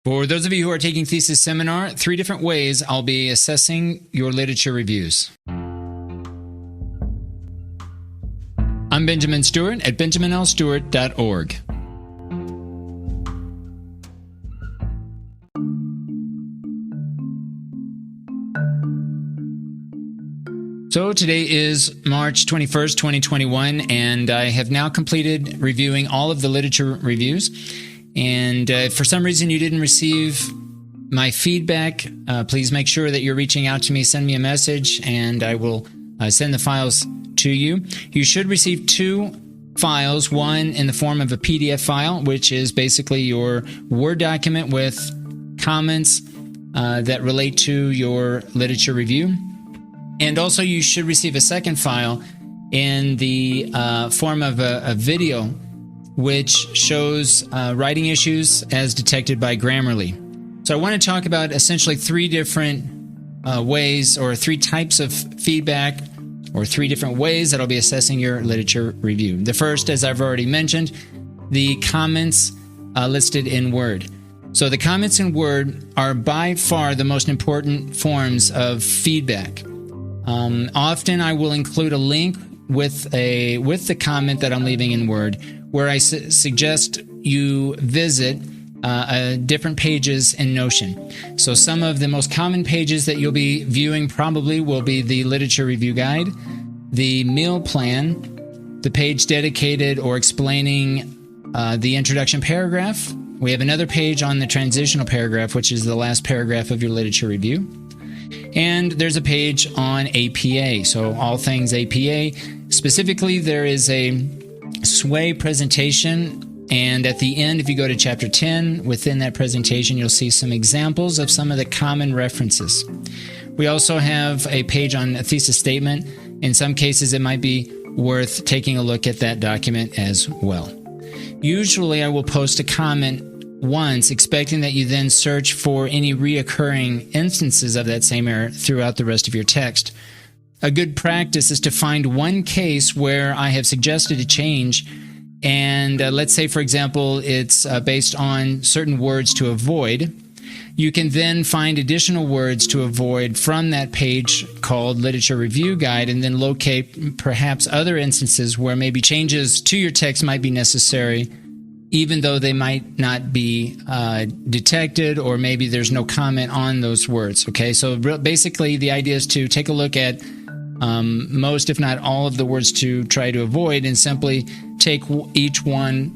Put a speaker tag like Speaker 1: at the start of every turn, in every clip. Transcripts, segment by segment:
Speaker 1: For those of you who are taking thesis seminar, 3 different ways I'll be assessing your literature reviews. I'm Benjamin Stewart at benjaminlstewart.org. So today is March 21st, 2021, and I have now completed reviewing all of the literature reviews. And if for some reason you didn't receive my feedback, please make sure that you're reaching out to me. Send me a message, and I will send the files to you. You should receive 2 files, one in the form of a PDF file, which is basically your Word document with comments that relate to your literature review. And also you should receive a second file in the form of a video, which shows writing issues as detected by Grammarly. So I want to talk about essentially 3 different ways, or 3 types of feedback, or 3 different ways that I'll be assessing your literature review. The first, as I've already mentioned, the comments listed in Word. So the comments in Word are by far the most important forms of feedback. Often I will include a link with the comment that I'm leaving in Word, where I suggest you visit different pages in Notion. So some of the most common pages that you'll be viewing probably will be the literature review guide, the meal plan, the page dedicated or explaining the introduction paragraph. We have another page on the transitional paragraph, which is the last paragraph of your literature review. And there's a page on APA, so all things APA. Specifically, there is a SWAY presentation, and at the end, if you go to Chapter 10, within that presentation, you'll see some examples of some of the common references. We also have a page on a thesis statement. In some cases, it might be worth taking a look at that document as well. Usually, I will post a comment once, expecting that you then search for any reoccurring instances of that same error throughout the rest of your text. A good practice is to find one case where I have suggested a change, and let's say, for example, it's based on certain words to avoid. You can then find additional words to avoid from that page called Literature Review Guide, and then locate perhaps other instances where maybe changes to your text might be necessary, even though they might not be detected, or maybe there's no comment on those words. Okay, so basically the idea is to take a look at most, if not all, of the words to try to avoid, and simply take each one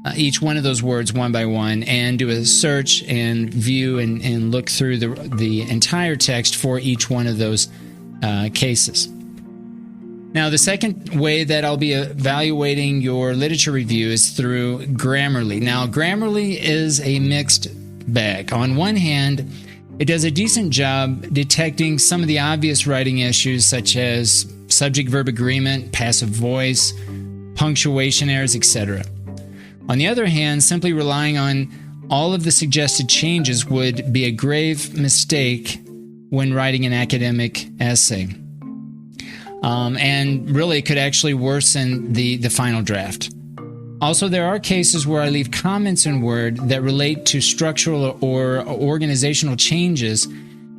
Speaker 1: of those words one by one and do a search and view and look through the entire text for each one of those cases. Now, the second way that I'll be evaluating your literature review is through Grammarly. Now, Grammarly is a mixed bag. On one hand, it does a decent job detecting some of the obvious writing issues, such as subject-verb agreement, passive voice, punctuation errors, etc. On the other hand, simply relying on all of the suggested changes would be a grave mistake when writing an academic essay. And really, it could actually worsen the final draft. Also, there are cases where I leave comments in Word that relate to structural or organizational changes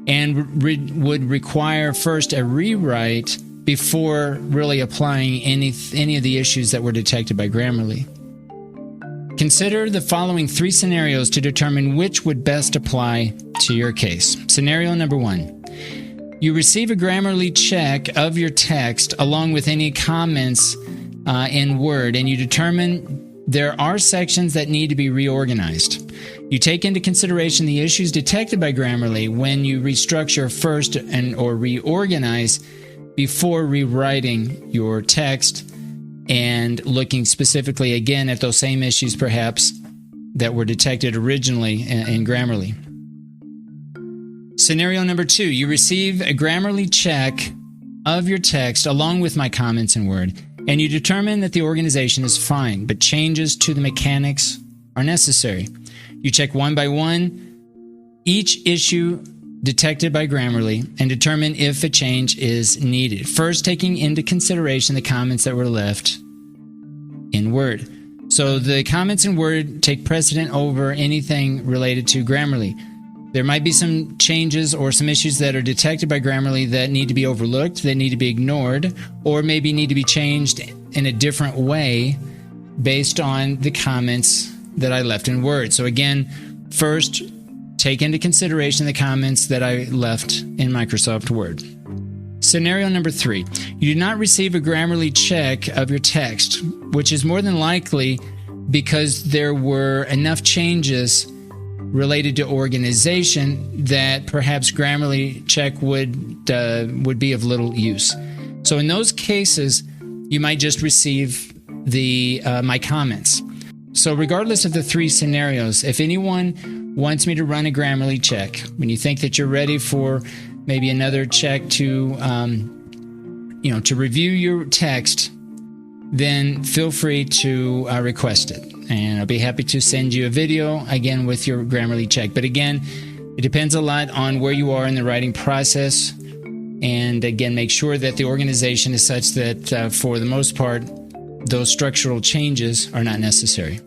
Speaker 1: and would require first a rewrite before really applying any of the issues that were detected by Grammarly. Consider the following 3 scenarios to determine which would best apply to your case. Scenario number 1. You receive a Grammarly check of your text along with any comments in Word, and you determine there are sections that need to be reorganized. You take into consideration the issues detected by Grammarly when you restructure first or reorganize before rewriting your text, and looking specifically again at those same issues perhaps that were detected originally in Grammarly. Scenario number 2, you receive a Grammarly check of your text along with my comments in Word, and you determine that the organization is fine, but changes to the mechanics are necessary. You check one by one each issue detected by Grammarly and determine if a change is needed, first taking into consideration the comments that were left in Word. So the comments in Word take precedent over anything related to Grammarly. There might be some changes or some issues that are detected by Grammarly that need to be overlooked, that need to be ignored, or maybe need to be changed in a different way based on the comments that I left in Word. So again, first, take into consideration the comments that I left in Microsoft Word. Scenario number 3. You do not receive a Grammarly check of your text, which is more than likely because there were enough changes related to organization that perhaps Grammarly check would be of little use. So in those cases, you might just receive the my comments. So regardless of the 3 scenarios, if anyone wants me to run a Grammarly check, when you think that you're ready for maybe another check to to review your text, then feel free to request it. And I'll be happy to send you a video, again, with your Grammarly check. But again, it depends a lot on where you are in the writing process. And again, make sure that the organization is such that, for the most part, those structural changes are not necessary.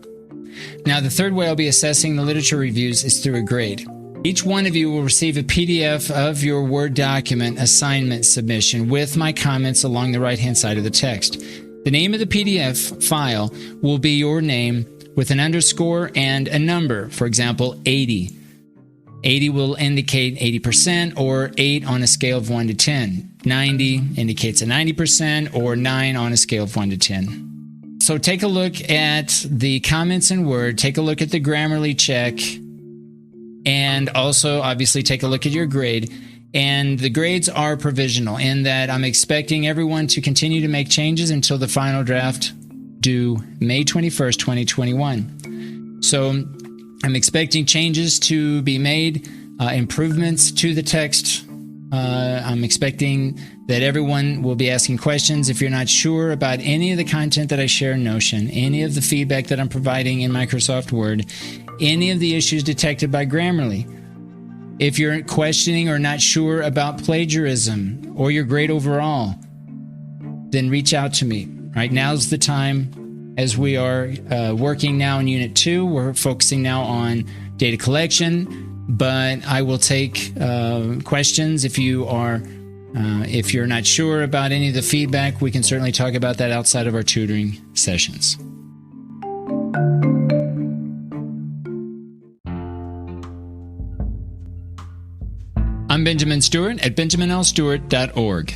Speaker 1: Now, the third way I'll be assessing the literature reviews is through a grade. Each one of you will receive a PDF of your Word document assignment submission with my comments along the right-hand side of the text. The name of the PDF file will be your name with an underscore and a number, for example, 80. 80 will indicate 80% or 8 on a scale of 1 to 10. 90 indicates a 90% or 9 on a scale of 1 to 10. So take a look at the comments in Word, take a look at the Grammarly check, and also obviously take a look at your grade. And the grades are provisional in that I'm expecting everyone to continue to make changes until the final draft due May 21st, 2021. So I'm expecting changes to be made, improvements to the text. I'm expecting that everyone will be asking questions. If you're not sure about any of the content that I share in Notion, any of the feedback that I'm providing in Microsoft Word, any of the issues detected by Grammarly, if you're questioning or not sure about plagiarism or your grade overall, then reach out to me. Right now's the time, as we are working now in Unit 2. We're focusing now on data collection, but I will take questions if you are if you're not sure about any of the feedback. We can certainly talk about that outside of our tutoring sessions. I'm Benjamin Stewart at benjaminlstewart.org.